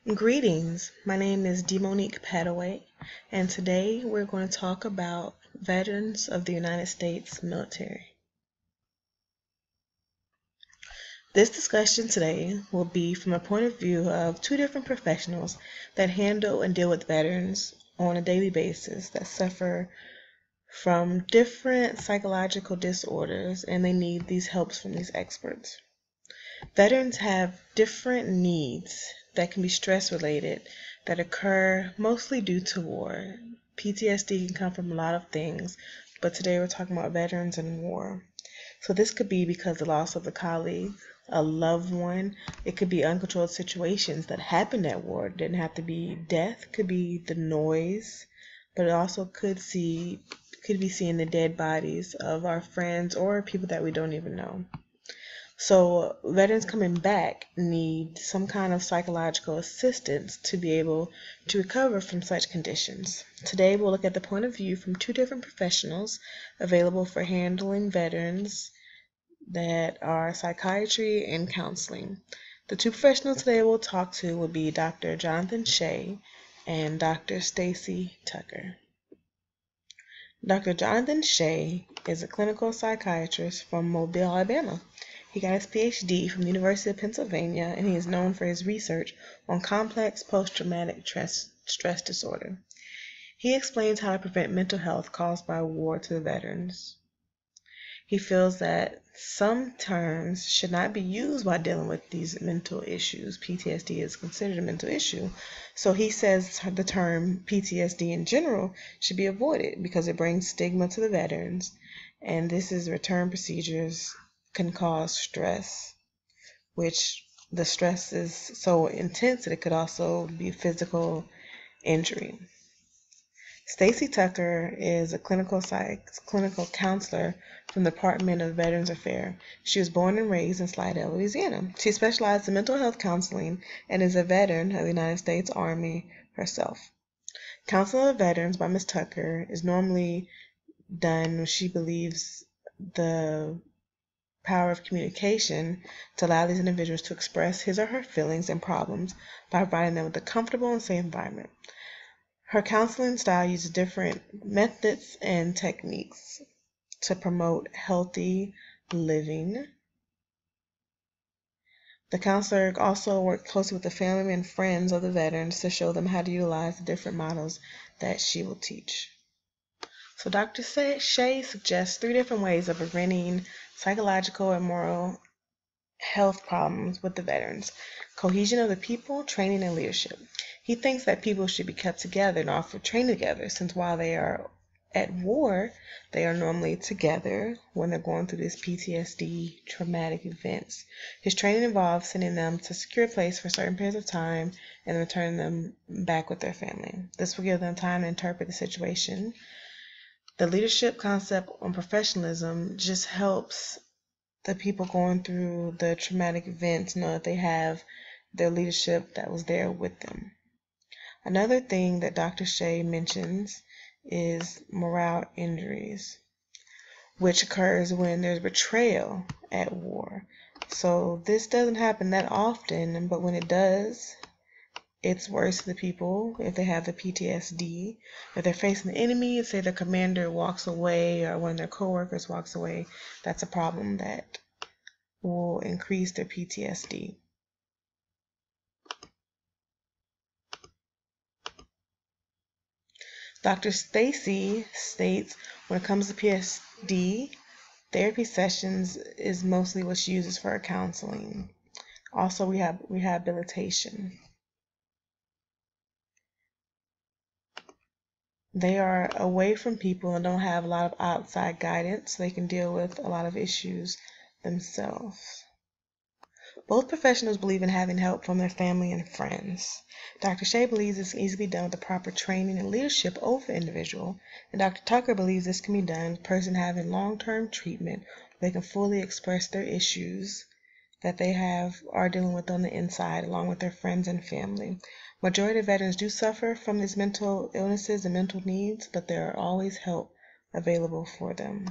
Greetings, my name is Demonique Padaway, and today we're going to talk about veterans of the United States military. This discussion today will be from a point of view of two different professionals that handle and deal with veterans on a daily basis that suffer from different psychological disorders, and they need these helps from these experts. Veterans have different needs that can be stress related that occur mostly due to war. PTSD can come from a lot of things, but today we're talking about veterans and war. So this could be because of the loss of a colleague, a loved one. It could be uncontrolled situations that happened at war. It didn't have to be death, it could be the noise, but it also could be seeing the dead bodies of our friends or people that we don't even know. So veterans coming back need some kind of psychological assistance to be able to recover from such conditions. Today we'll look at the point of view from two different professionals available for handling veterans that are psychiatry and counseling. The two professionals today we'll talk to will be Dr. Jonathan Shea and Dr. Stacy Tucker. Dr. Jonathan Shea is a clinical psychiatrist from Mobile, Alabama. He got his PhD from the University of Pennsylvania, and he is known for his research on complex post-traumatic stress disorder. He explains how to prevent mental health caused by war to the veterans. He feels that some terms should not be used while dealing with these mental issues. PTSD is considered a mental issue. So he says the term PTSD in general should be avoided because it brings stigma to the veterans, and this is return procedures can cause stress, which the stress is so intense that it could also be physical injury. Stacy Tucker is a clinical counselor from the Department of Veterans Affairs. She was born and raised in Slidell, Louisiana. She specializes in mental health counseling and is a veteran of the United States Army herself. Counseling of veterans by Ms. Tucker is normally done when she believes the power of communication to allow these individuals to express his or her feelings and problems by providing them with a comfortable and safe environment. Her counseling style uses different methods and techniques to promote healthy living. The counselor also works closely with the family and friends of the veterans to show them how to utilize the different models that she will teach. So Dr. Shea suggests 3 different ways of preventing psychological and moral health problems with the veterans: cohesion of the people, training, and leadership. He thinks that people should be kept together and offered training together, since while they are at war, they are normally together when they're going through this PTSD traumatic events. His training involves sending them to a secure place for certain periods of time and returning them back with their family. This will give them time to interpret the situation. The leadership concept on professionalism just helps the people going through the traumatic events know that they have their leadership that was there with them. Another thing that Dr. Shea mentions is morale injuries, which occurs when there's betrayal at war. So this doesn't happen that often, but when it does, it's worse for the people if they have the PTSD. If they're facing the enemy, say their commander walks away or one of their coworkers walks away, that's a problem that will increase their PTSD. Dr. Stacy states when it comes to PTSD, therapy sessions is mostly what she uses for her counseling. Also, we have rehabilitation. They are away from people and don't have a lot of outside guidance, so they can deal with a lot of issues themselves. Both professionals believe in having help from their family and friends. Dr. Shea believes this can easily be done with the proper training and leadership over the individual, and Dr. Tucker believes this can be done with a person having long-term treatment where they can fully express their issues that they are dealing with on the inside, along with their friends and family. Majority of veterans do suffer from these mental illnesses and mental needs, but there are always help available for them.